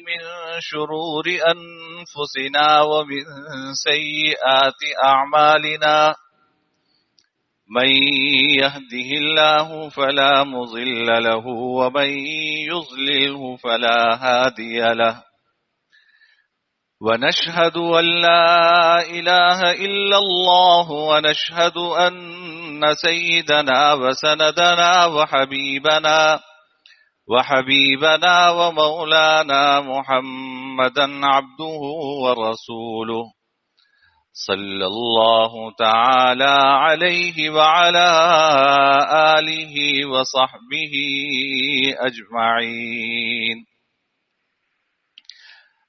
من شرور أنفسنا ومن سيئات أعمالنا من يهده الله فلا مضل له ومن يضلله فلا هادي له ونشهد أن لا إله إلا الله ونشهد أن سيدنا وسندنا وحبيبنا ومولانا محمدا عبده ورسوله صلى الله تعالى عليه وعلى آله وصحبه أجمعين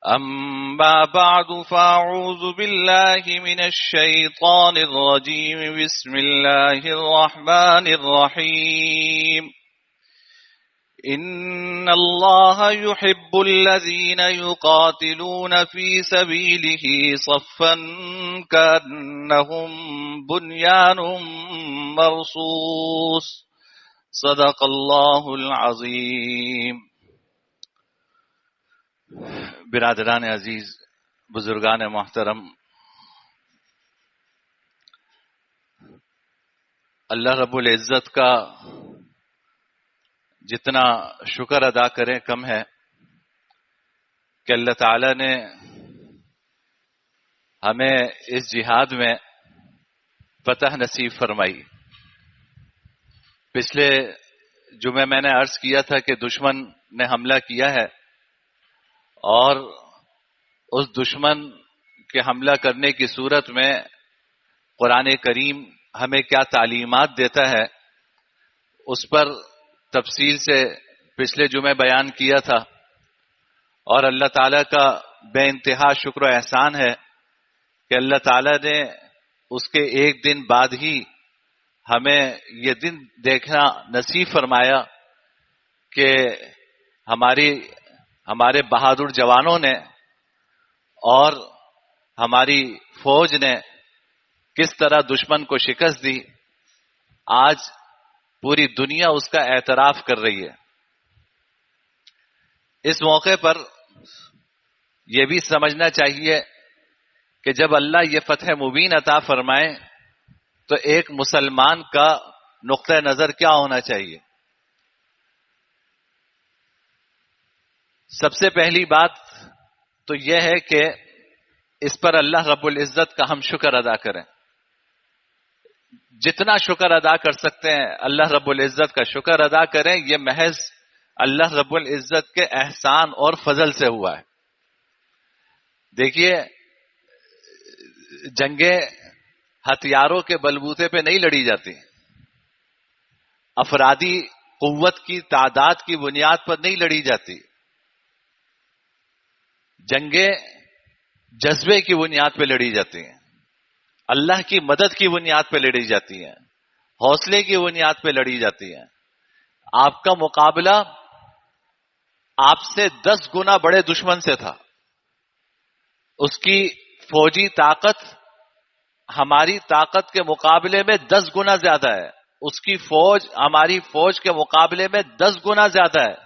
أما بعد فأعوذ بالله من الشيطان الرجيم بسم الله الرحمن الرحيم إن الله يحب الذين يقاتلون في سبيله صفا كأنهم بنيان مرصوص صدق الله العظيم. برادران عزیز، بزرگان محترم، اللہ رب العزت کا جتنا شکر ادا کریں کم ہے کہ اللہ تعالی نے ہمیں اس جہاد میں فتح نصیب فرمائی. پچھلے جمعے میں نے عرض کیا تھا کہ دشمن نے حملہ کیا ہے اور اس دشمن کے حملہ کرنے کی صورت میں قرآن کریم ہمیں کیا تعلیمات دیتا ہے اس پر تفصیل سے پچھلے جمعے بیان کیا تھا. اور اللہ تعالیٰ کا بے انتہا شکر و احسان ہے کہ اللہ تعالیٰ نے اس کے ایک دن بعد ہی ہمیں یہ دن دیکھنا نصیب فرمایا کہ ہمارے بہادر جوانوں نے اور ہماری فوج نے کس طرح دشمن کو شکست دی. آج پوری دنیا اس کا اعتراف کر رہی ہے. اس موقع پر یہ بھی سمجھنا چاہیے کہ جب اللہ یہ فتح مبین عطا فرمائے تو ایک مسلمان کا نقطہ نظر کیا ہونا چاہیے. سب سے پہلی بات تو یہ ہے کہ اس پر اللہ رب العزت کا ہم شکر ادا کریں. جتنا شکر ادا کر سکتے ہیں اللہ رب العزت کا شکر ادا کریں. یہ محض اللہ رب العزت کے احسان اور فضل سے ہوا ہے. دیکھیے، جنگیں ہتھیاروں کے بلبوتے پہ نہیں لڑی جاتی، افرادی قوت کی تعداد کی بنیاد پر نہیں لڑی جاتی. جنگیں جذبے کی بنیاد پہ لڑی جاتی ہیں، اللہ کی مدد کی بنیاد پہ لڑی جاتی ہیں، حوصلے کی بنیاد پہ لڑی جاتی ہیں. آپ کا مقابلہ آپ سے 10 گنا بڑے دشمن سے تھا. اس کی فوجی طاقت ہماری طاقت کے مقابلے میں 10 گنا زیادہ ہے. اس کی فوج ہماری فوج کے مقابلے میں 10 گنا زیادہ ہے.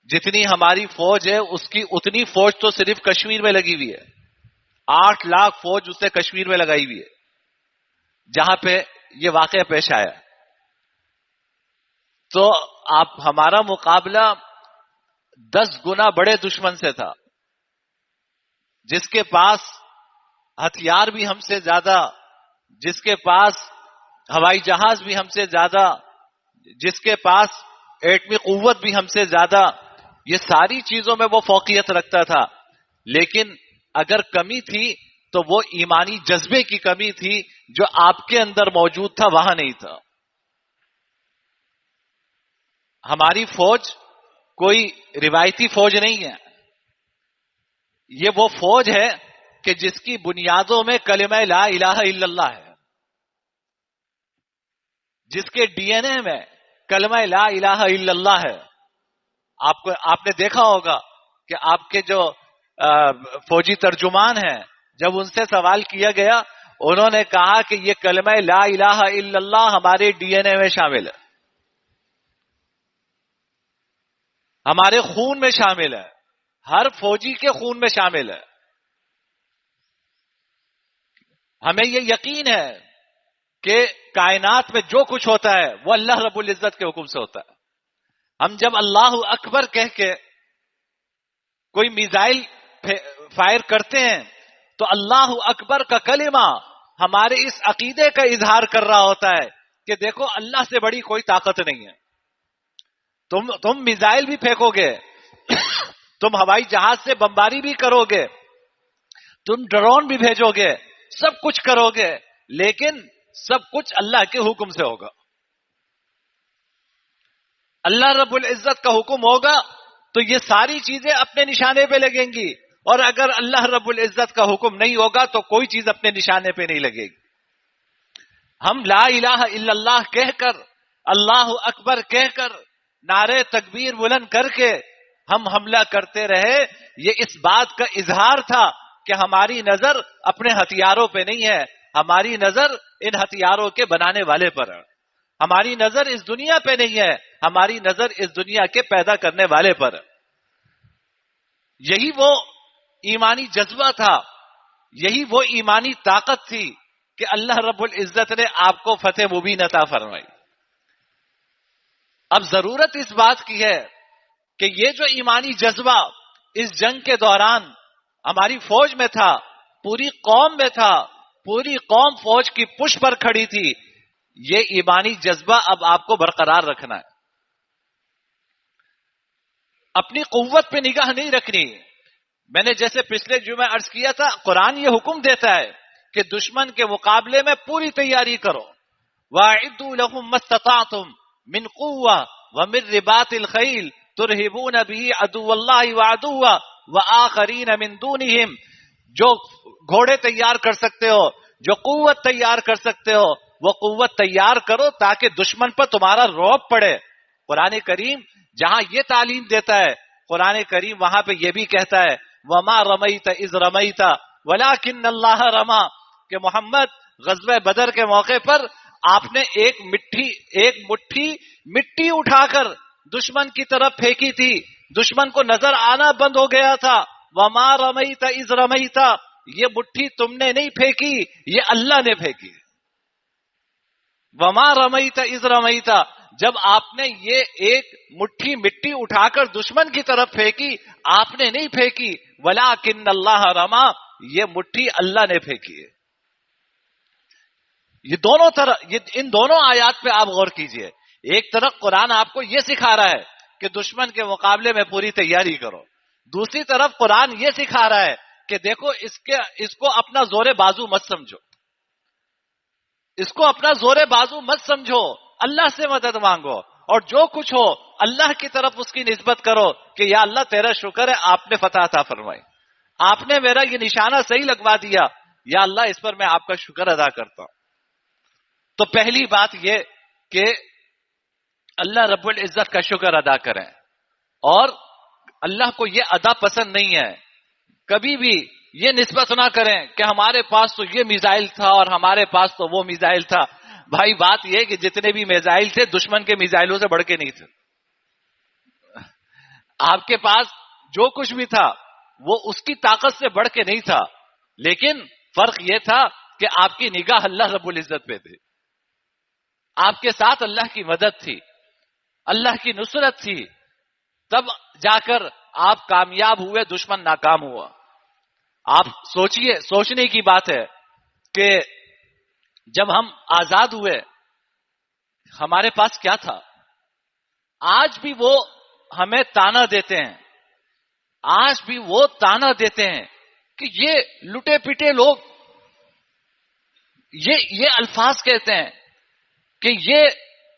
جتنی ہماری فوج ہے اس کی اتنی فوج تو صرف کشمیر میں لگی ہوئی ہے. 8 لاکھ فوج اس نے کشمیر میں لگائی ہوئی ہے جہاں پہ یہ واقعہ پیش آیا. تو ہمارا مقابلہ 10 گنا بڑے دشمن سے تھا، جس کے پاس ہتھیار بھی ہم سے زیادہ، جس کے پاس ہوائی جہاز بھی ہم سے زیادہ، جس کے پاس ایٹمی قوت بھی ہم سے زیادہ. یہ ساری چیزوں میں وہ فوقیت رکھتا تھا. لیکن اگر کمی تھی تو وہ ایمانی جذبے کی کمی تھی جو آپ کے اندر موجود تھا، وہاں نہیں تھا. ہماری فوج کوئی روایتی فوج نہیں ہے. یہ وہ فوج ہے کہ جس کی بنیادوں میں کلمہ لا الہ الا اللہ ہے، جس کے ڈی این اے میں کلمہ لا الہ الا اللہ ہے. آپ نے دیکھا ہوگا کہ آپ کے جو فوجی ترجمان ہیں، جب ان سے سوال کیا گیا انہوں نے کہا کہ یہ کلمہ لا الہ الا اللہ ہمارے ڈی این اے میں شامل ہے، ہمارے خون میں شامل ہے، ہر فوجی کے خون میں شامل ہے. ہمیں یہ یقین ہے کہ کائنات میں جو کچھ ہوتا ہے وہ اللہ رب العزت کے حکم سے ہوتا ہے. ہم جب اللہ اکبر کہہ کے کوئی میزائل فائر کرتے ہیں تو اللہ اکبر کا کلمہ ہمارے اس عقیدے کا اظہار کر رہا ہوتا ہے کہ دیکھو اللہ سے بڑی کوئی طاقت نہیں ہے. تم میزائل بھی پھینکو گے, تم ہوائی جہاز سے بمباری بھی کرو گے, تم ڈرون بھی بھیجو گے, سب کچھ کرو گے, لیکن سب کچھ اللہ کے حکم سے ہوگا. اللہ رب العزت کا حکم ہوگا تو یہ ساری چیزیں اپنے نشانے پہ لگیں گی, اور اگر اللہ رب العزت کا حکم نہیں ہوگا تو کوئی چیز اپنے نشانے پہ نہیں لگے گی. ہم لا الہ الا اللہ کہہ کر, اللہ اکبر کہہ کر, نعرے تکبیر بلند کر کے ہم حملہ کرتے رہے, یہ اس بات کا اظہار تھا کہ ہماری نظر اپنے ہتھیاروں پہ نہیں ہے, ہماری نظر ان ہتھیاروں کے بنانے والے پر ہے. ہماری نظر اس دنیا پہ نہیں ہے, ہماری نظر اس دنیا کے پیدا کرنے والے پر ہے. یہی وہ ایمانی جذبہ تھا, یہی وہ ایمانی طاقت تھی کہ اللہ رب العزت نے آپ کو فتح مبین عطا فرمائی. اب ضرورت اس بات کی ہے کہ یہ جو ایمانی جذبہ اس جنگ کے دوران ہماری فوج میں تھا, پوری قوم میں تھا, پوری قوم فوج کی پش پر کھڑی تھی, یہ ایمانی جذبہ اب آپ کو برقرار رکھنا ہے. اپنی قوت پہ نگاہ نہیں رکھنی. میں نے جیسے پچھلے جمعے عرض کیا تھا, قرآن یہ حکم دیتا ہے کہ دشمن کے مقابلے میں پوری تیاری کرو. وَأَعِدُّوا لَهُم مَّا اسْتَطَعْتُم مِّن قُوَّةٍ وَمِن رِّبَاطِ الْخَيْلِ تُرْهِبُونَ بِهِ عَدُوَّ اللَّهِ وَعَدُوَّهُ وَآخَرِينَ مِن دُونِهِمْ. جو گھوڑے تیار کر سکتے ہو, جو قوت تیار کر سکتے ہو, وہ قوت تیار کرو تاکہ دشمن پر تمہارا رعب پڑے. قرآن کریم جہاں یہ تعلیم دیتا ہے, قرآن کریم وہاں پہ یہ بھی کہتا ہے وَمَا رَمَيْتَ إِذْ رَمَيْتَ وَلَكِنَّ اللَّهَ رَمَى, کہ محمد غزوہ بدر کے موقع پر آپ نے ایک مٹھی مٹی اٹھا کر دشمن کی طرف پھینکی تھی, دشمن کو نظر آنا بند ہو گیا تھا. وَمَا رَمَيْتَ إِذْ رَمَيْتَ, یہ مٹھی تم نے نہیں پھینکی, یہ اللہ نے پھینکی. وَمَا رَمَيْتَ إِذْ رَمَيْتَ, جب آپ نے یہ ایک مٹھی مٹی اٹھا کر دشمن کی طرف پھینکی, آپ نے نہیں پھینکی. وَلَكِنَّ اللَّهَ رَمَى, یہ مٹھی اللہ نے پھینکی ہے. ان دونوں آیات پہ آپ غور کیجئے. ایک طرف قرآن آپ کو یہ سکھا رہا ہے کہ دشمن کے مقابلے میں پوری تیاری کرو, دوسری طرف قرآن یہ سکھا رہا ہے کہ دیکھو اس کو اپنا زور بازو مت سمجھو, اس کو اپنا زور بازو مت سمجھو, اللہ سے مدد مانگو, اور جو کچھ ہو اللہ کی طرف اس کی نسبت کرو کہ یا اللہ تیرا شکر ہے آپ نے فتح عطا فرمائی, آپ نے میرا یہ نشانہ صحیح لگوا دیا, یا اللہ اس پر میں آپ کا شکر ادا کرتا ہوں. تو پہلی بات یہ کہ اللہ رب العزت کا شکر ادا کریں, اور اللہ کو یہ ادا پسند نہیں ہے. کبھی بھی یہ نسبت نہ کریں کہ ہمارے پاس تو یہ میزائل تھا اور ہمارے پاس تو وہ میزائل تھا. بھائی بات یہ کہ جتنے بھی میزائل تھے دشمن کے میزائلوں سے بڑھ کے نہیں تھے. آپ کے پاس جو کچھ بھی تھا وہ اس کی طاقت سے بڑھ کے نہیں تھا, لیکن فرق یہ تھا کہ آپ کی نگاہ اللہ رب العزت پہ تھی, آپ کے ساتھ اللہ کی مدد تھی, اللہ کی نصرت تھی, تب جا کر آپ کامیاب ہوئے, دشمن ناکام ہوا. آپ سوچئے, سوچنے کی بات ہے کہ جب ہم آزاد ہوئے ہمارے پاس کیا تھا. آج بھی وہ ہمیں تانا دیتے ہیں, آج بھی وہ تانا دیتے ہیں کہ یہ لٹے پٹے لوگ, یہ الفاظ کہتے ہیں کہ یہ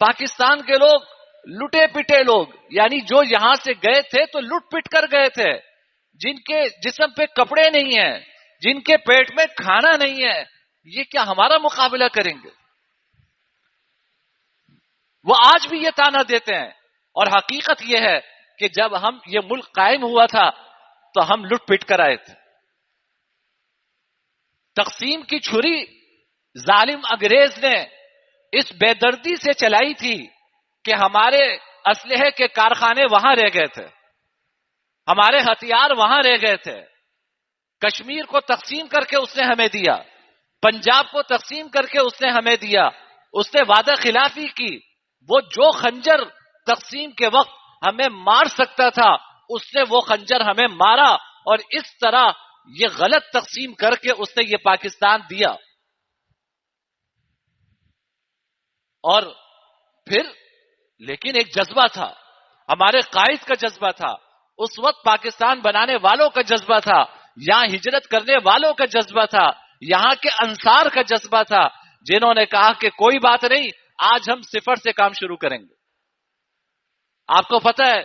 پاکستان کے لوگ لٹے پٹے لوگ, یعنی جو یہاں سے گئے تھے تو لٹ پٹ کر گئے تھے, جن کے جسم پہ کپڑے نہیں ہیں, جن کے پیٹ میں کھانا نہیں ہے, یہ کیا ہمارا مقابلہ کریں گے. وہ آج بھی یہ تانا دیتے ہیں, اور حقیقت یہ ہے کہ جب یہ ملک قائم ہوا تھا تو ہم لٹ پٹ کر آئے تھے. تقسیم کی چھری ظالم انگریز نے اس بے دردی سے چلائی تھی کہ ہمارے اسلحے کے کارخانے وہاں رہ گئے تھے, ہمارے ہتھیار وہاں رہ گئے تھے. کشمیر کو تقسیم کر کے اس نے ہمیں دیا, پنجاب کو تقسیم کر کے اس نے ہمیں دیا. اس نے وعدہ خلافی کی. وہ جو خنجر تقسیم کے وقت ہمیں مار سکتا تھا اس نے وہ خنجر ہمیں مارا, اور اس طرح یہ غلط تقسیم کر کے اس نے یہ پاکستان دیا. اور پھر لیکن ایک جذبہ تھا, ہمارے قائد کا جذبہ تھا, اس وقت پاکستان بنانے والوں کا جذبہ تھا, یہاں ہجرت کرنے والوں کا جذبہ تھا, یہاں کے انصار کا جذبہ تھا, جنہوں نے کہا کہ کوئی بات نہیں, آج ہم صفر سے کام شروع کریں گے. آپ کو پتہ ہے,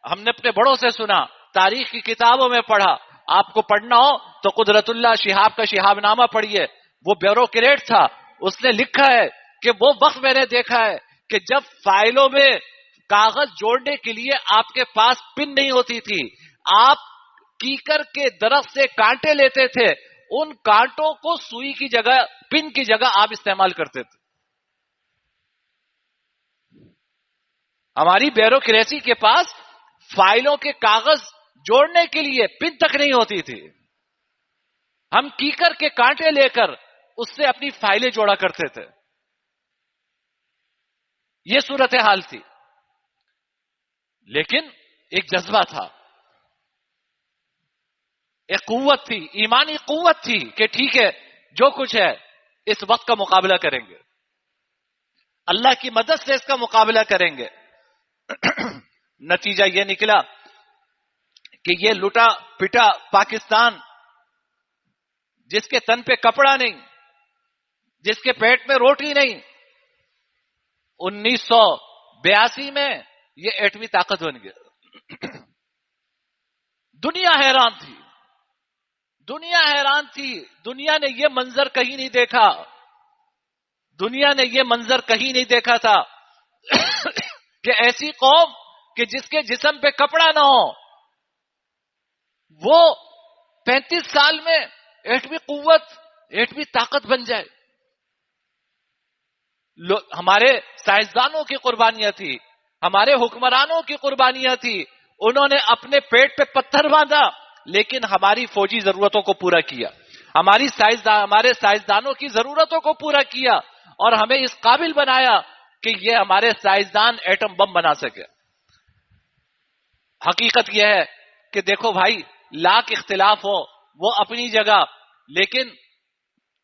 ہم نے اپنے بڑوں سے سنا, تاریخ کی کتابوں میں پڑھا, آپ کو پڑھنا ہو تو قدرت اللہ شہاب کا شہاب نامہ پڑھیے, وہ بیوروکریٹ تھا, اس نے لکھا ہے کہ وہ وقت میں نے دیکھا ہے کہ جب فائلوں میں کاغذ جوڑنے کے لیے آپ کے پاس پن نہیں ہوتی تھی, آپ کیکر کے درخت سے کانٹے لیتے تھے, ان کانٹوں کو سوئی کی جگہ, پن کی جگہ آپ استعمال کرتے تھے. ہماری بیوروکریسی کے پاس فائلوں کے کاغذ جوڑنے کے لیے پن تک نہیں ہوتی تھی, ہم کیکر کے کانٹے لے کر اس سے اپنی فائلیں جوڑا کرتے تھے. یہ صورتحال تھی. لیکن ایک جذبہ تھا, ایک قوت تھی, ایمانی قوت تھی کہ ٹھیک ہے جو کچھ ہے اس وقت کا مقابلہ کریں گے, اللہ کی مدد سے اس کا مقابلہ کریں گے. نتیجہ یہ نکلا کہ یہ لٹا پٹا پاکستان, جس کے تن پہ کپڑا نہیں, جس کے پیٹ میں روٹی نہیں, 1982 میں یہ ایٹمی طاقت بن گیا. دنیا حیران تھی, دنیا حیران تھی, دنیا نے یہ منظر کہیں نہیں دیکھا, دنیا نے یہ منظر کہیں نہیں دیکھا تھا کہ ایسی قوم کہ جس کے جسم پہ کپڑا نہ ہو, وہ 35 سال میں ایٹمی قوت, ایٹمی طاقت بن جائے. ہمارے سائنسدانوں کی قربانیاں تھی, ہمارے حکمرانوں کی قربانیاں تھی, انہوں نے اپنے پیٹ پہ پتھر باندھا لیکن ہماری فوجی ضرورتوں کو پورا کیا, ہمارے سائنسدانوں کی ضرورتوں کو پورا کیا, اور ہمیں اس قابل بنایا کہ یہ ہمارے سائنسدان ایٹم بم بنا سکے. حقیقت یہ ہے کہ دیکھو بھائی, لاکھ اختلاف ہو وہ اپنی جگہ, لیکن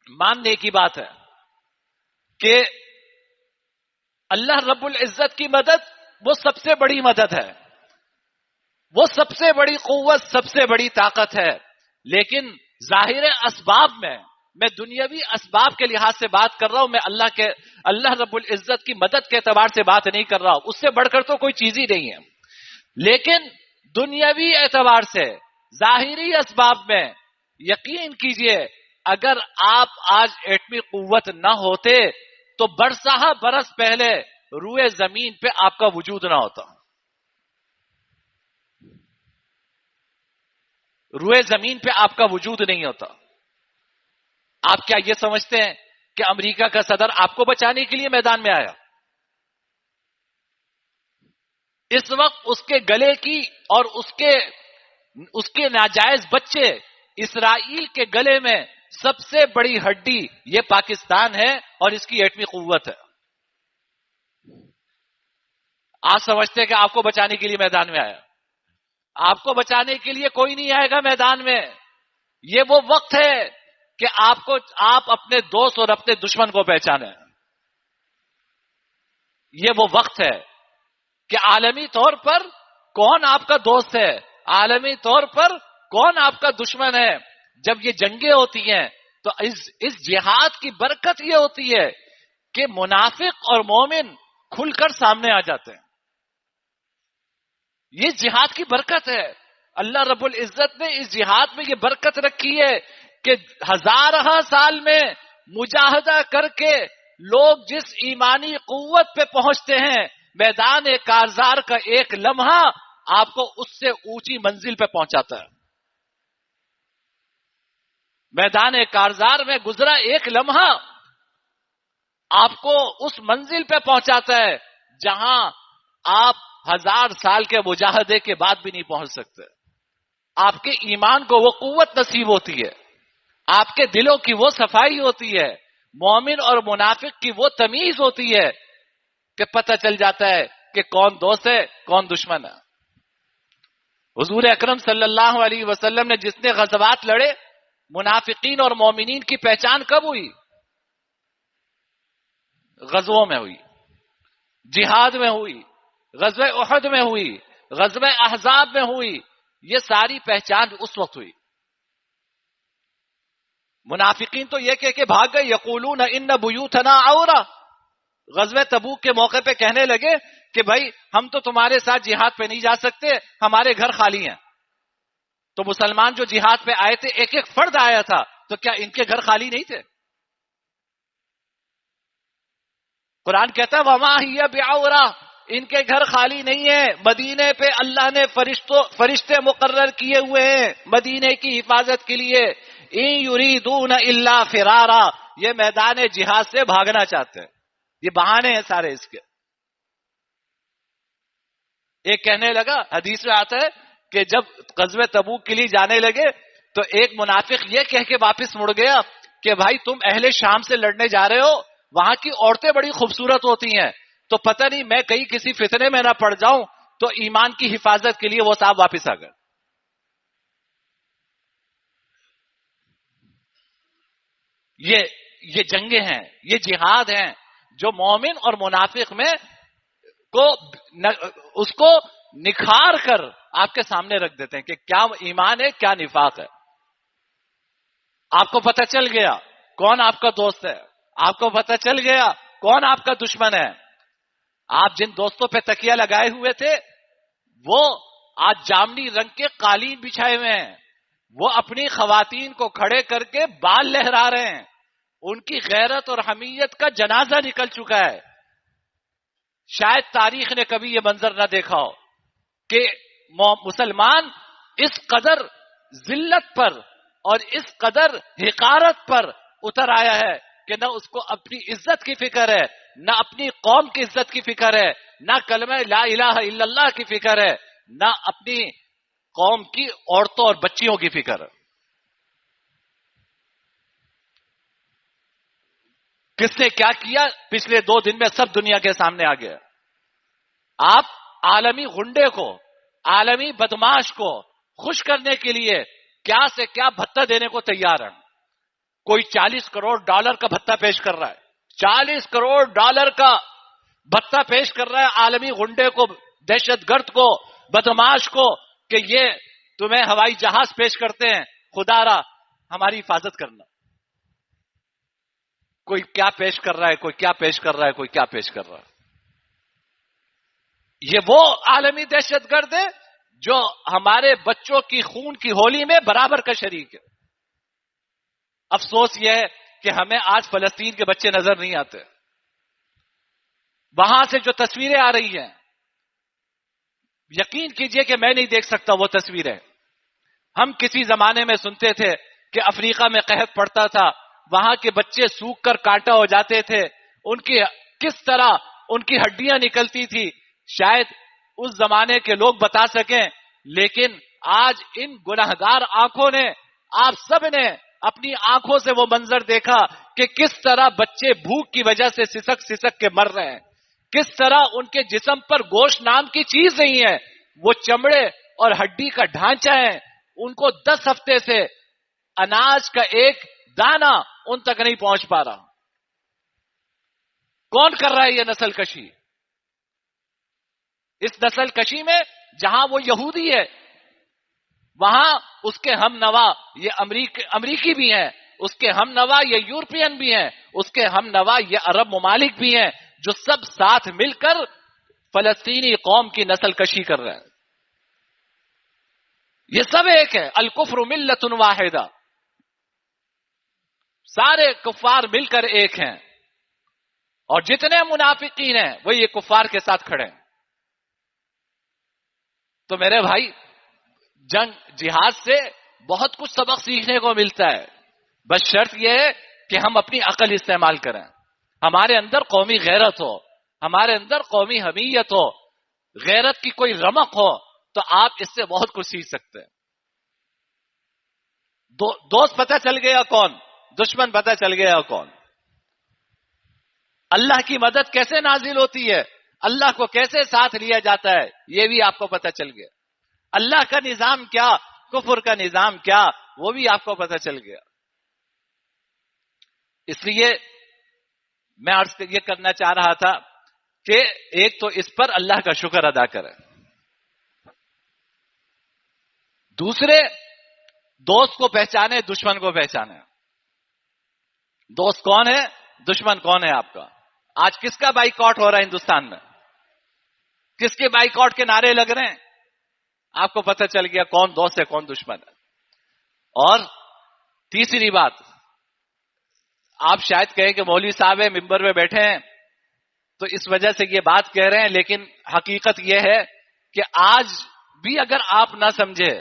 ماننے کی بات ہے کہ اللہ رب العزت کی مدد وہ سب سے بڑی مدد ہے, وہ سب سے بڑی قوت, سب سے بڑی طاقت ہے. لیکن ظاہر اسباب میں دنیاوی اسباب کے لحاظ سے بات کر رہا ہوں, میں اللہ رب العزت کی مدد کے اعتبار سے بات نہیں کر رہا ہوں, اس سے بڑھ کر تو کوئی چیز ہی نہیں ہے. لیکن دنیاوی اعتبار سے ظاہری اسباب میں یقین کیجئے, اگر آپ آج ایٹمی قوت نہ ہوتے تو برسہ برس پہلے روئے زمین پہ آپ کا وجود نہ ہوتا, روئے زمین پہ آپ کا وجود نہیں ہوتا. آپ کیا یہ سمجھتے ہیں کہ امریکہ کا صدر آپ کو بچانے کے لیے میدان میں آیا؟ اس وقت اس کے گلے کی اور اس کے ناجائز بچے اسرائیل کے گلے میں سب سے بڑی ہڈی یہ پاکستان ہے اور اس کی ایٹمی قوت ہے. آپ سمجھتے ہیں کہ آپ کو بچانے کے لیے میدان میں آیا؟ آپ کو بچانے کے لیے کوئی نہیں آئے گا میدان میں. یہ وہ وقت ہے کہ آپ اپنے دوست اور اپنے دشمن کو پہچانیں. یہ وہ وقت ہے کہ عالمی طور پر کون آپ کا دوست ہے, عالمی طور پر کون آپ کا دشمن ہے. جب یہ جنگیں ہوتی ہیں تو اس جہاد کی برکت یہ ہوتی ہے کہ منافق اور مومن کھل کر سامنے آ جاتے ہیں. یہ جہاد کی برکت ہے. اللہ رب العزت نے اس جہاد میں یہ برکت رکھی ہے کہ ہزارہ سال میں مجاہدہ کر کے لوگ جس ایمانی قوت پہ پہنچتے ہیں, میدان کارزار کا ایک لمحہ آپ کو اس سے اونچی منزل پہ پہنچاتا ہے. میدان کارزار میں گزرا ایک لمحہ آپ کو اس منزل پہ پہنچاتا ہے جہاں آپ 1000 سال کے مجاہدے کے بعد بھی نہیں پہنچ سکتے. آپ کے ایمان کو وہ قوت نصیب ہوتی ہے، آپ کے دلوں کی وہ صفائی ہوتی ہے، مومن اور منافق کی وہ تمیز ہوتی ہے کہ پتہ چل جاتا ہے کہ کون دوست ہے کون دشمن ہے۔ حضور اکرم صلی اللہ علیہ وسلم نے جتنے غزوات لڑے، منافقین اور مومنین کی پہچان کب ہوئی؟ غزووں میں ہوئی، جہاد میں ہوئی، غزوہ احد میں ہوئی، غزوہ احزاب میں ہوئی، یہ ساری پہچان اس وقت ہوئی۔ منافقین تو یہ کہہ کے بھاگ گئے، یقولون ان بیوتنا عورہ، غزوہ تبوک کے موقع پہ کہنے لگے کہ بھائی ہم تو تمہارے ساتھ جہاد پہ نہیں جا سکتے، ہمارے گھر خالی ہیں۔ تو مسلمان جو جہاد پہ آئے تھے ایک ایک فرد آیا تھا، تو کیا ان کے گھر خالی نہیں تھے؟ قرآن کہتا ہے وما ہی بعورہ، ان کے گھر خالی نہیں ہے۔ مدینے پہ اللہ نے فرشتے مقرر کیے ہوئے ہیں مدینے کی حفاظت کے لیے۔ ان یریدون الا فرارا، یہ میدان جہاد سے بھاگنا چاہتے ہیں، یہ بہانے ہیں سارے اس کے۔ ایک کہنے لگا، حدیث میں آتا ہے کہ جب غزوہ تبوک کے لیے جانے لگے تو ایک منافق یہ کہہ کے واپس مڑ گیا کہ بھائی تم اہل شام سے لڑنے جا رہے ہو، وہاں کی عورتیں بڑی خوبصورت ہوتی ہیں، تو پتہ نہیں میں کہیں کسی فتنے میں نہ پڑ جاؤں، تو ایمان کی حفاظت کے لیے وہ صاحب واپس آ گئے۔ یہ جنگیں ہیں، یہ جہاد ہیں جو مومن اور منافق میں اس کو نکھار کر آپ کے سامنے رکھ دیتے ہیں کہ کیا ایمان ہے کیا نفاق ہے۔ آپ کو پتہ چل گیا کون آپ کا دوست ہے، آپ کو پتہ چل گیا کون آپ کا دشمن ہے۔ آپ جن دوستوں پہ تکیہ لگائے ہوئے تھے وہ آج جامنی رنگ کے قالین بچھائے ہوئے ہیں، وہ اپنی خواتین کو کھڑے کر کے بال لہرا رہے ہیں، ان کی غیرت اور حمیت کا جنازہ نکل چکا ہے۔ شاید تاریخ نے کبھی یہ منظر نہ دیکھا ہو کہ مسلمان اس قدر ذلت پر اور اس قدر حقارت پر اتر آیا ہے کہ نہ اس کو اپنی عزت کی فکر ہے، نہ اپنی قوم کی عزت کی فکر ہے، نہ کلمہ لا الہ الا اللہ کی فکر ہے، نہ اپنی قوم کی عورتوں اور بچیوں کی فکر ہے۔ کس نے کیا کیا پچھلے 2 دن میں سب دنیا کے سامنے آ گیا۔ آپ عالمی غنڈے کو، عالمی بدماش کو خوش کرنے کے لیے کیا سے کیا بھتہ دینے کو تیار ہیں۔ کوئی $40 کروڑ کا بھتہ پیش کر رہا ہے، $40 کروڑ کا بھتہ پیش کر رہا ہے عالمی غنڈے کو، دہشت گرد کو، بدماش کو، کہ یہ تمہیں ہوائی جہاز پیش کرتے ہیں، خدا را ہماری حفاظت کرنا۔ کوئی کیا پیش کر رہا ہے، کوئی کیا پیش کر رہا ہے، کوئی کیا پیش کر رہا ہے۔ یہ وہ عالمی دہشت گرد ہے جو ہمارے بچوں کی خون کی ہولی میں برابر کا شریک ہے۔ افسوس یہ ہے کہ ہمیں آج فلسطین کے بچے نظر نہیں آتے، وہاں سے جو تصویریں آ رہی ہیں، یقین کیجئے کہ میں نہیں دیکھ سکتا وہ تصویریں۔ ہم کسی زمانے میں سنتے تھے کہ افریقہ میں قحط پڑتا تھا، وہاں کے بچے سوکھ کر کانٹا ہو جاتے تھے، ان کی کس طرح ان کی ہڈیاں نکلتی تھی، شاید اس زمانے کے لوگ بتا سکیں، لیکن آج ان گنہگار آنکھوں نے، آپ سب نے اپنی آنکھوں سے وہ منظر دیکھا کہ کس طرح بچے بھوک کی وجہ سے سسک سسک کے مر رہے ہیں، کس طرح ان کے جسم پر گوشت نام کی چیز نہیں ہے، وہ چمڑے اور ہڈی کا ڈھانچہ ہے، ان کو 10 ہفتے سے اناج کا ایک دانہ ان تک نہیں پہنچ پا رہا۔ کون کر رہا ہے یہ نسل کشی؟ اس نسل کشی میں جہاں وہ یہودی ہے، وہاں اس کے ہم نوا یہ امریکی بھی ہیں، اس کے ہم نوا یہ یورپین بھی ہیں، اس کے ہم نوا یہ عرب ممالک بھی ہیں، جو سب ساتھ مل کر فلسطینی قوم کی نسل کشی کر رہے ہیں۔ یہ سب ایک ہے، الکفر ملت واحدہ، سارے کفار مل کر ایک ہیں، اور جتنے منافقین ہیں وہ یہ کفار کے ساتھ کھڑے ہیں۔ تو میرے بھائی، جنگ جہاد سے بہت کچھ سبق سیکھنے کو ملتا ہے، بس شرط یہ ہے کہ ہم اپنی عقل استعمال کریں، ہمارے اندر قومی غیرت ہو، ہمارے اندر قومی حمیت ہو، غیرت کی کوئی رمق ہو، تو آپ اس سے بہت کچھ سیکھ سکتے ہیں۔ دوست پتہ چل گیا کون، دشمن پتہ چل گیا کون. اللہ کی مدد کیسے نازل ہوتی ہے، اللہ کو کیسے ساتھ لیا جاتا ہے، یہ بھی آپ کو پتہ چل گیا. اللہ کا نظام کیا، کفر کا نظام کیا، وہ بھی آپ کو پتہ چل گیا. اس لیے میں عرض یہ کرنا چاہ رہا تھا کہ ایک تو اس پر اللہ کا شکر ادا کریں، دوسرے دوست کو پہچانے، دشمن کو پہچانے. دوست کون ہے، دشمن کون ہے آپ کا. آج کس کا بائیکاٹ ہو رہا ہے ہندوستان میں، کس کے بائیکاٹ کے نعرے لگ رہے ہیں، آپ کو پتہ چل گیا کون دوست ہے کون دشمن ہے. اور تیسری بات، آپ شاید کہیں کہ مولوی صاحب ہے ممبر میں بیٹھے ہیں تو اس وجہ سے یہ بات کہہ رہے ہیں، لیکن حقیقت یہ ہے کہ آج بھی اگر آپ نہ سمجھے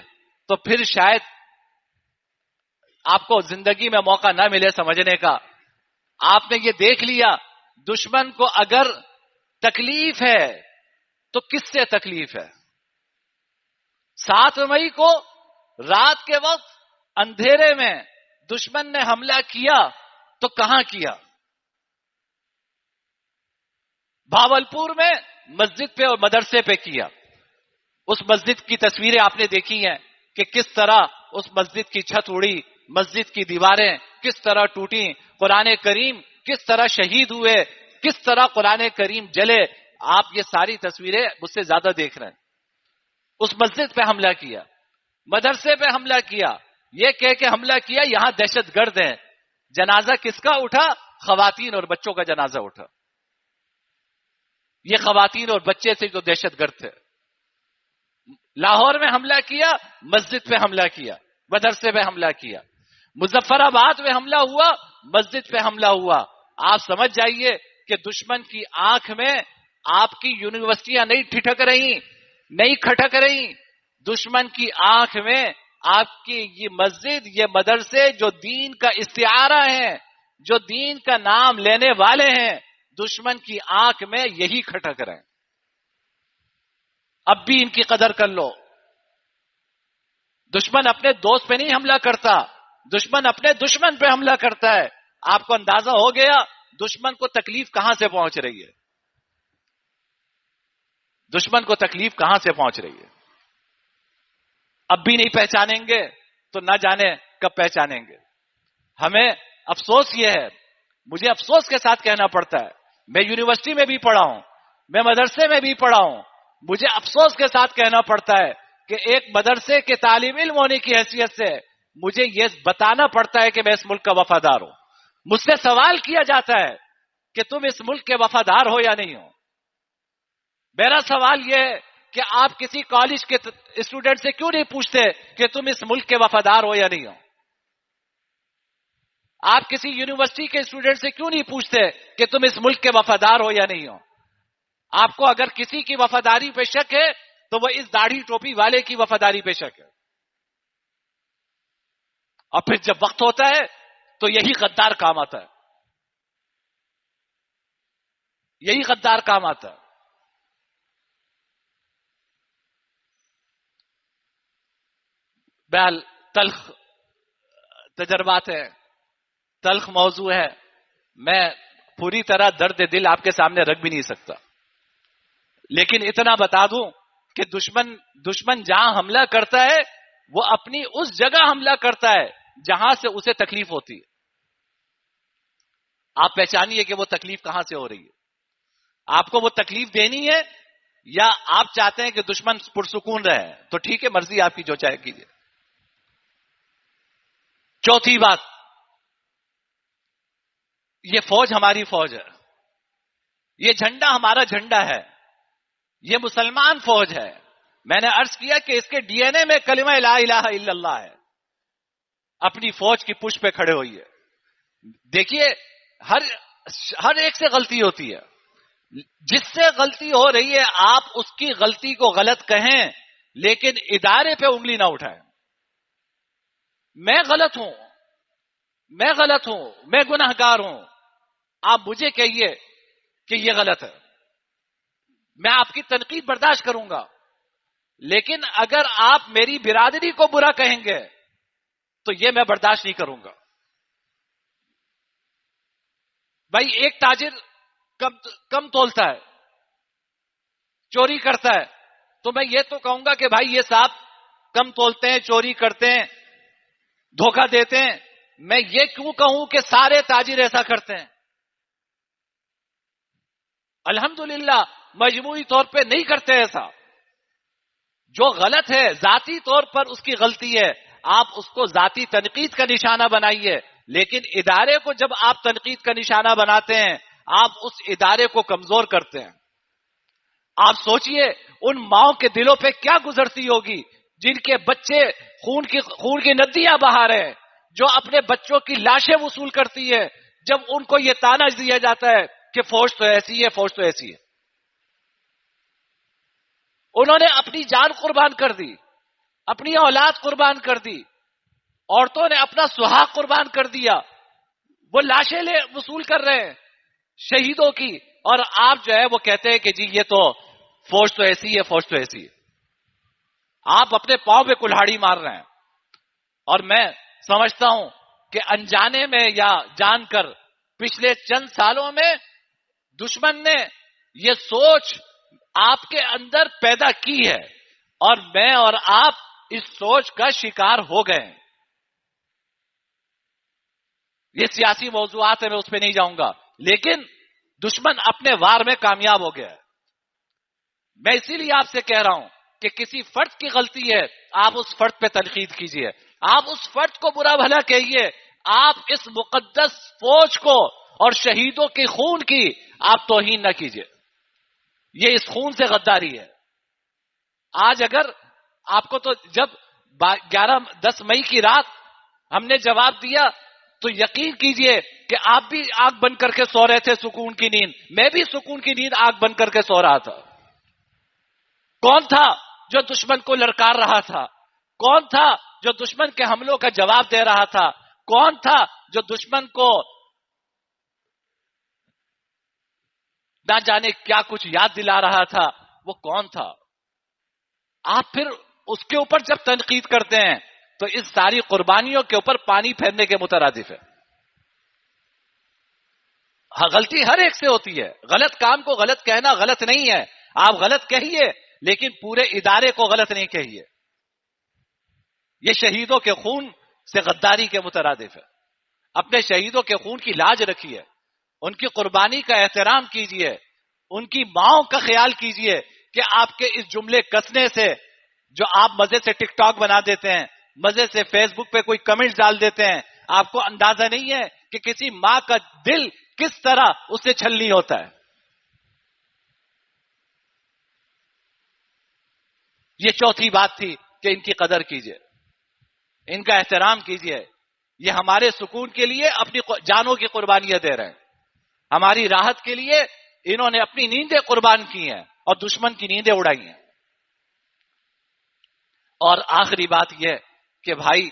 تو پھر شاید آپ کو زندگی میں موقع نہ ملے سمجھنے کا. آپ نے یہ دیکھ لیا دشمن کو اگر تکلیف ہے تو کس سے تکلیف ہے. 7 مئی کو رات کے وقت اندھیرے میں دشمن نے حملہ کیا تو کہاں کیا؟ بھاولپور میں مسجد پہ اور مدرسے پہ کیا. اس مسجد کی تصویریں آپ نے دیکھی ہیں کہ کس طرح اس مسجد کی چھت اڑی، مسجد کی دیواریں کس طرح ٹوٹی، قرآن کریم کس طرح شہید ہوئے، کس طرح قرآن کریم جلے. آپ یہ ساری تصویریں مجھ سے زیادہ دیکھ رہے ہیں. اس مسجد پہ حملہ کیا، مدرسے پہ حملہ کیا، یہ کہہ کے حملہ کیا یہاں دہشت گرد ہیں. جنازہ کس کا اٹھا؟ خواتین اور بچوں کا جنازہ اٹھا. یہ خواتین اور بچے سے جو دہشت گرد تھے. لاہور میں حملہ کیا، مسجد پہ حملہ کیا، مدرسے پہ حملہ کیا. مظفر آباد میں حملہ ہوا، مسجد پہ حملہ ہوا. آپ سمجھ جائیے کہ دشمن کی آنکھ میں آپ کی یونیورسٹیاں نہیں ٹھٹک رہی، نہیں کھٹک رہی. دشمن کی آنکھ میں آپ کی یہ مسجد، یہ مدرسے جو دین کا استعارہ ہیں، جو دین کا نام لینے والے ہیں، دشمن کی آنکھ میں یہی کھٹک رہے ہیں. اب بھی ان کی قدر کر لو. دشمن اپنے دوست پہ نہیں حملہ کرتا، دشمن اپنے دشمن پہ حملہ کرتا ہے. آپ کو اندازہ ہو گیا دشمن کو تکلیف کہاں سے پہنچ رہی ہے، دشمن کو تکلیف کہاں سے پہنچ رہی ہے. اب بھی نہیں پہچانیں گے تو نہ جانے کب پہچانیں گے. ہمیں افسوس یہ ہے، مجھے افسوس کے ساتھ کہنا پڑتا ہے، میں یونیورسٹی میں بھی پڑھا ہوں، میں مدرسے میں بھی پڑھا ہوں، مجھے افسوس کے ساتھ کہنا پڑتا ہے کہ ایک مدرسے کے طالب علم ہونے کی حیثیت سے مجھے یہ بتانا پڑتا ہے کہ میں اس ملک کا وفادار ہوں. مجھ سے سوال کیا جاتا ہے کہ تم اس ملک کے وفادار ہو یا نہیں ہو. میرا سوال یہ ہے کہ آپ کسی کالج کے اسٹوڈنٹ سے کیوں نہیں پوچھتے کہ تم اس ملک کے وفادار ہو یا نہیں ہو؟ آپ کسی یونیورسٹی کے اسٹوڈنٹ سے کیوں نہیں پوچھتے کہ تم اس ملک کے وفادار ہو یا نہیں ہو؟ آپ کو اگر کسی کی وفاداری پہ شک ہے تو وہ اس داڑھی ٹوپی والے کی وفاداری پہ شک ہے. اور پھر جب وقت ہوتا ہے تو یہی غدار کام آتا ہے، یہی غدار کام آتا ہے. بہرحال تلخ تجربات ہے، تلخ موضوع ہے، میں پوری طرح درد دل آپ کے سامنے رکھ بھی نہیں سکتا. لیکن اتنا بتا دوں کہ دشمن جہاں حملہ کرتا ہے وہ اپنی اس جگہ حملہ کرتا ہے جہاں سے اسے تکلیف ہوتی ہے. آپ پہچانیے کہ وہ تکلیف کہاں سے ہو رہی ہے. آپ کو وہ تکلیف دینی ہے یا آپ چاہتے ہیں کہ دشمن پرسکون رہے تو ٹھیک ہے، مرضی آپ کی، جو چاہے کیجیے. چوتھی بات، یہ فوج ہماری فوج ہے، یہ جھنڈا ہمارا جھنڈا ہے، یہ مسلمان فوج ہے. میں نے عرض کیا کہ اس کے ڈی این اے میں کلمہ لا الہ الا اللہ ہے. اپنی فوج کی پشت پہ کھڑے ہوئی ہے. دیکھیے ہر ایک سے غلطی ہوتی ہے، جس سے غلطی ہو رہی ہے آپ اس کی غلطی کو غلط کہیں لیکن ادارے پہ انگلی نہ اٹھائیں. میں غلط ہوں، میں گناہگار ہوں، آپ مجھے کہیے کہ یہ غلط ہے، میں آپ کی تنقید برداشت کروں گا. لیکن اگر آپ میری برادری کو برا کہیں گے، تو یہ میں برداشت نہیں کروں گا. بھائی ایک تاجر کم تولتا ہے، چوری کرتا ہے، تو میں یہ تو کہوں گا کہ بھائی یہ صاحب کم تولتے ہیں، چوری کرتے ہیں، دھوکہ دیتے ہیں. میں یہ کیوں کہوں کہ سارے تاجر ایسا کرتے ہیں؟ الحمدللہ مجموعی طور پہ نہیں کرتے ایسا. جو غلط ہے ذاتی طور پر اس کی غلطی ہے، آپ اس کو ذاتی تنقید کا نشانہ بنائیے، لیکن ادارے کو جب آپ تنقید کا نشانہ بناتے ہیں آپ اس ادارے کو کمزور کرتے ہیں. آپ سوچئے ان ماؤں کے دلوں پہ کیا گزرتی ہوگی جن کے بچے خون کی ندیاں بہا رہے ہیں، جو اپنے بچوں کی لاشیں وصول کرتی ہے جب ان کو یہ تانا دیا جاتا ہے کہ فوج تو ایسی ہے، فوج تو ایسی ہے. انہوں نے اپنی جان قربان کر دی، اپنی اولاد قربان کر دی، عورتوں نے اپنا سہاگ قربان کر دیا، وہ لاشیں وصول کر رہے ہیں شہیدوں کی، اور آپ جو ہے وہ کہتے ہیں کہ جی یہ تو فوج تو ایسی ہے، فوج تو ایسی ہے. آپ اپنے پاؤں پہ کلہاڑی مار رہے ہیں. اور میں سمجھتا ہوں کہ انجانے میں یا جان کر پچھلے چند سالوں میں دشمن نے یہ سوچ آپ کے اندر پیدا کی ہے، اور میں اور آپ اس سوچ کا شکار ہو گئے ہیں. یہ سیاسی موضوعات ہیں، میں اس پہ نہیں جاؤں گا، لیکن دشمن اپنے وار میں کامیاب ہو گیا ہے. میں اسی لیے آپ سے کہہ رہا ہوں کہ کسی فرد کی غلطی ہے آپ اس فرد پہ تنقید کیجئے، آپ اس فرد کو برا بھلا کہیے، آپ اس مقدس فوج کو اور شہیدوں کے خون کی آپ توہین نہ کیجئے. یہ اس خون سے غداری ہے. آج اگر آپ کو تو جب 10 مئی کی رات ہم نے جواب دیا تو یقین کیجئے کہ آپ بھی آنکھ بند کر کے سو رہے تھے سکون کی نیند، میں بھی سکون کی نیند آنکھ بند کر کے سو رہا تھا. کون تھا جو دشمن کو للکار رہا تھا؟ کون تھا جو دشمن کے حملوں کا جواب دے رہا تھا؟ کون تھا جو دشمن کو نہ جانے کیا کچھ یاد دلا رہا تھا؟ وہ کون تھا؟ آپ پھر اس کے اوپر جب تنقید کرتے ہیں تو اس ساری قربانیوں کے اوپر پانی پھیرنے کے مترادف ہے. غلطی ہر ایک سے ہوتی ہے، غلط کام کو غلط کہنا غلط نہیں ہے، آپ غلط کہیے لیکن پورے ادارے کو غلط نہیں کہیے. یہ شہیدوں کے خون سے غداری کے مترادف ہے. اپنے شہیدوں کے خون کی لاج رکھیے، ان کی قربانی کا احترام کیجئے، ان کی ماؤں کا خیال کیجئے کہ آپ کے اس جملے کسنے سے جو آپ مزے سے ٹک ٹاک بنا دیتے ہیں، مزے سے فیس بک پہ کوئی کمنٹ ڈال دیتے ہیں، آپ کو اندازہ نہیں ہے کہ کسی ماں کا دل کس طرح اس سے چھلنی ہوتا ہے. یہ چوتھی بات تھی کہ ان کی قدر کیجئے، ان کا احترام کیجئے. یہ ہمارے سکون کے لیے اپنی جانوں کی قربانیاں دے رہے ہیں، ہماری راحت کے لیے انہوں نے اپنی نیندیں قربان کی ہیں اور دشمن کی نیندیں اڑائی ہیں. اور آخری بات یہ کہ بھائی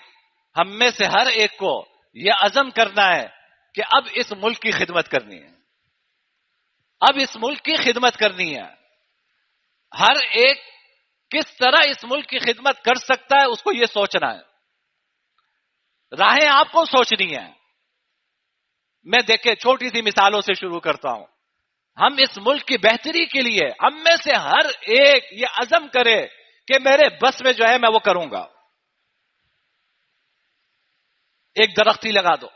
ہم میں سے ہر ایک کو یہ عزم کرنا ہے کہ اب اس ملک کی خدمت کرنی ہے، اب اس ملک کی خدمت کرنی ہے. ہر ایک کس طرح اس ملک کی خدمت کر سکتا ہے اس کو یہ سوچنا ہے، راہیں آپ کو سوچنی ہے. میں دیکھیں چھوٹی سی مثالوں سے شروع کرتا ہوں. ہم اس ملک کی بہتری کے لیے ہم میں سے ہر ایک یہ عزم کرے کہ میرے بس میں جو ہے میں وہ کروں گا. ایک درخت ہی لگا دو،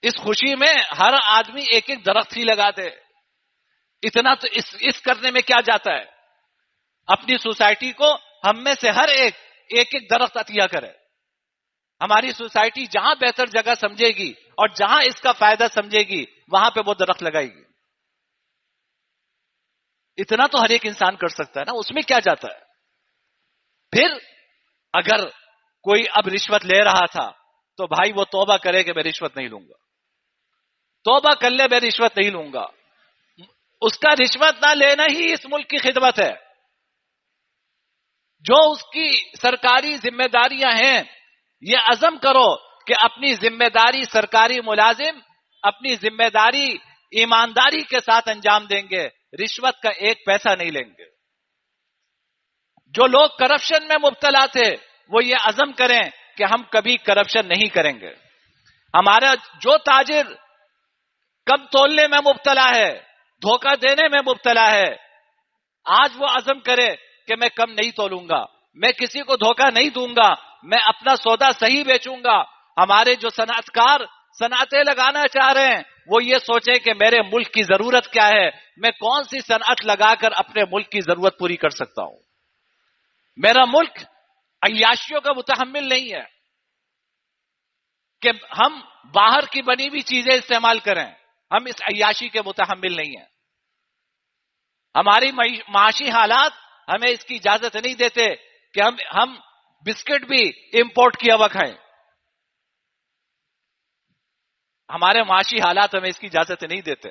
اس خوشی میں ہر آدمی ایک ایک درخت ہی لگا دے. اتنا تو اس کرنے میں کیا جاتا ہے؟ اپنی سوسائٹی کو ہم میں سے ہر ایک ایک درخت عطیہ کرے. ہماری سوسائٹی جہاں بہتر جگہ سمجھے گی اور جہاں اس کا فائدہ سمجھے گی وہاں پہ وہ درخت لگائے گی. اتنا تو ہر ایک انسان کر سکتا ہے نا، اس میں کیا جاتا ہے؟ پھر اگر کوئی اب رشوت لے رہا تھا تو بھائی وہ توبہ کرے کہ میں رشوت نہیں لوں گا، توبہ کر لے میں رشوت نہیں لوں گا. اس کا رشوت نہ لینا ہی اس ملک کی خدمت ہے. جو اس کی سرکاری ذمہ داریاں ہیں یہ عزم کرو کہ اپنی ذمہ داری سرکاری ملازم اپنی ذمہ داری ایمانداری کے ساتھ انجام دیں گے، رشوت کا ایک پیسہ نہیں لیں گے. جو لوگ کرپشن میں مبتلا تھے وہ یہ عزم کریں کہ ہم کبھی کرپشن نہیں کریں گے. ہمارا جو تاجر کم تولنے میں مبتلا ہے، دھوکہ دینے میں مبتلا ہے، آج وہ عزم کرے کہ میں کم نہیں تولوں گا، میں کسی کو دھوکہ نہیں دوں گا، میں اپنا سودا صحیح بیچوں گا. ہمارے جو صنعت کار صنعتیں لگانا چاہ رہے ہیں وہ یہ سوچیں کہ میرے ملک کی ضرورت کیا ہے، میں کون سی صنعت لگا کر اپنے ملک کی ضرورت پوری کر سکتا ہوں. میرا ملک عیاشیوں کا متحمل نہیں ہے کہ ہم باہر کی بنی ہوئی چیزیں استعمال کریں، ہم اس عیاشی کے متحمل نہیں ہیں. ہماری معاشی حالات ہمیں اس کی اجازت نہیں دیتے کہ ہم بسکٹ بھی امپورٹ کیا ہوا کھائیں. ہمارے معاشی حالات ہمیں اس کی اجازت نہیں دیتے.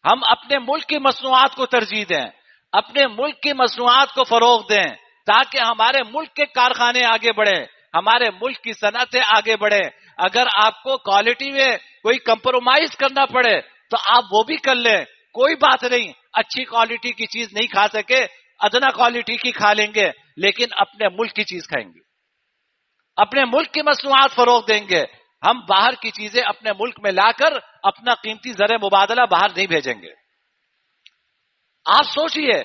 ہم اپنے ملک کی مصنوعات کو ترجیح دیں، اپنے ملک کی مصنوعات کو فروغ دیں تاکہ ہمارے ملک کے کارخانے آگے بڑھیں، ہمارے ملک کی صنعتیں آگے بڑھیں. اگر آپ کو کوالٹی میں کوئی کمپرومائز کرنا پڑے تو آپ وہ بھی کر لیں، کوئی بات نہیں. اچھی کوالٹی کی چیز نہیں کھا سکے، ادنا کوالٹی کی کھا لیں گے، لیکن اپنے ملک کی چیز کھائیں گے، اپنے ملک کی مصنوعات فروغ دیں گے. ہم باہر کی چیزیں اپنے ملک میں لا کر اپنا قیمتی زر مبادلہ باہر نہیں بھیجیں گے. آپ سوچئے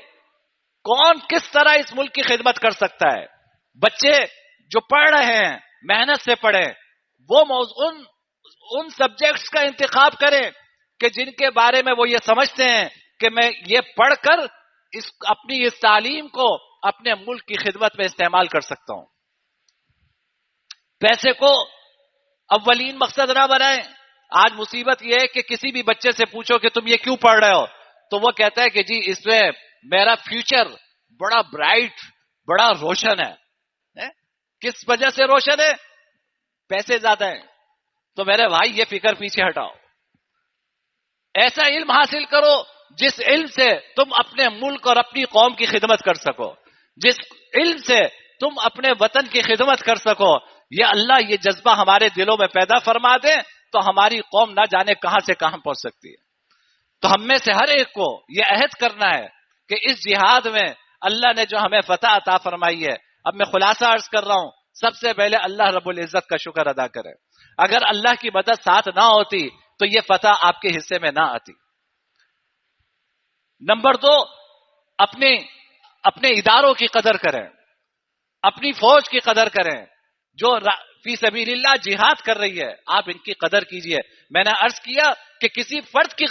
کون کس طرح اس ملک کی خدمت کر سکتا ہے. بچے جو پڑھ رہے ہیں محنت سے پڑھیں، وہ ان سبجیکٹس کا انتخاب کریں کہ جن کے بارے میں وہ یہ سمجھتے ہیں کہ میں یہ پڑھ کر اپنی اس تعلیم کو اپنے ملک کی خدمت میں استعمال کر سکتا ہوں. پیسے کو اولین مقصد نہ بنائیں. آج مصیبت یہ ہے کہ کسی بھی بچے سے پوچھو کہ تم یہ کیوں پڑھ رہے ہو تو وہ کہتا ہے کہ جی اس میں میرا فیوچر بڑا برائٹ، بڑا روشن ہے. کس وجہ سے روشن ہے؟ پیسے زیادہ ہیں. تو میرے بھائی یہ فکر پیچھے ہٹاؤ، ایسا علم حاصل کرو جس علم سے تم اپنے ملک اور اپنی قوم کی خدمت کر سکو، جس علم سے تم اپنے وطن کی خدمت کر سکو. یہ اللہ یہ جذبہ ہمارے دلوں میں پیدا فرما دے تو ہماری قوم نہ جانے کہاں سے کہاں پہنچ سکتی ہے. تو ہم میں سے ہر ایک کو یہ عہد کرنا ہے کہ اس جہاد میں اللہ نے جو ہمیں فتح عطا فرمائی ہے، اب میں خلاصہ عرض کر رہا ہوں، سب سے پہلے اللہ رب العزت کا شکر ادا کریں. اگر اللہ کی مدد ساتھ نہ ہوتی تو یہ فتح آپ کے حصے میں نہ آتی. نمبر 2، اپنے اداروں کی قدر کریں، اپنی فوج کی قدر کریں جو فی سبیل اللہ جہاد کر رہی ہے، آپ ان کی قدر کیجئے. میں نے عرض کیا کہ کسی فرد کی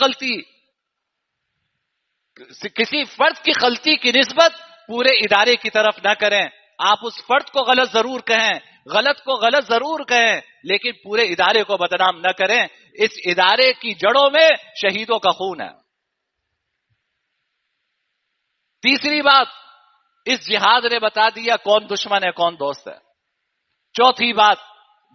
غلطی کی نسبت پورے ادارے کی طرف نہ کریں. آپ اس فرد کو غلط ضرور کہیں، غلط کو غلط ضرور کہیں، لیکن پورے ادارے کو بدنام نہ کریں. اس ادارے کی جڑوں میں شہیدوں کا خون ہے. تیسری بات، اس جہاد نے بتا دیا کون دشمن ہے کون دوست ہے. چوتھی بات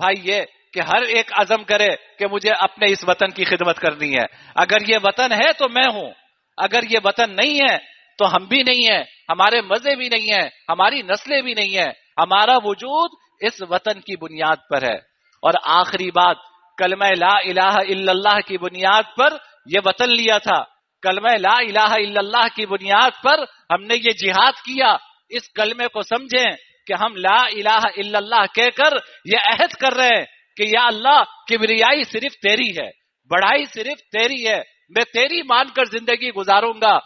بھائی یہ کہ ہر ایک عزم کرے کہ مجھے اپنے اس وطن کی خدمت کرنی ہے. اگر یہ وطن ہے تو میں ہوں، اگر یہ وطن نہیں ہے تو ہم بھی نہیں ہیں، ہمارے مزے بھی نہیں ہیں، ہماری نسلیں بھی نہیں ہیں. ہمارا وجود اس وطن کی بنیاد پر ہے. اور آخری بات، کلمہ لا الہ الا اللہ کی بنیاد پر یہ وطن لیا تھا، کلمہ لا الہ الا اللہ کی بنیاد پر ہم نے یہ جہاد کیا. اس کلمے کو سمجھیں کہ ہم لا الہ الا اللہ کہہ کر یہ عہد کر رہے ہیں کہ یا اللہ کبریائی صرف تیری ہے، بڑائی صرف تیری ہے، میں تیری مان کر زندگی گزاروں گا.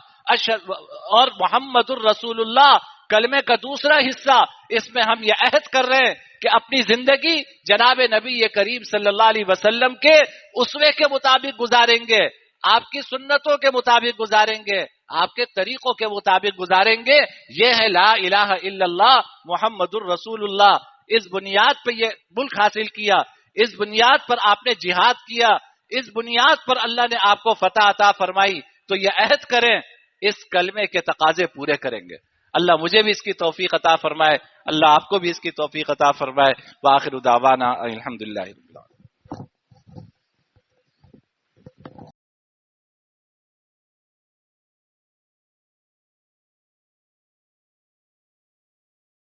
اور محمد الرسول اللہ کلمے کا دوسرا حصہ، اس میں ہم یہ عہد کر رہے ہیں کہ اپنی زندگی جناب نبی کریم صلی اللہ علیہ وسلم کے اسوے کے مطابق گزاریں گے، آپ کی سنتوں کے مطابق گزاریں گے، آپ کے طریقوں کے مطابق گزاریں گے. یہ ہے لا الہ الا اللہ محمد الرسول اللہ. اس بنیاد پہ یہ ملک حاصل کیا، اس بنیاد پر آپ نے جہاد کیا، اس بنیاد پر اللہ نے آپ کو فتح عطا فرمائی. تو یہ عہد کریں اس کلمے کے تقاضے پورے کریں گے. اللہ مجھے بھی اس کی توفیق عطا فرمائے، اللہ آپ کو بھی اس کی توفیق عطا فرمائے. وآخر دعوانا الحمدللہ.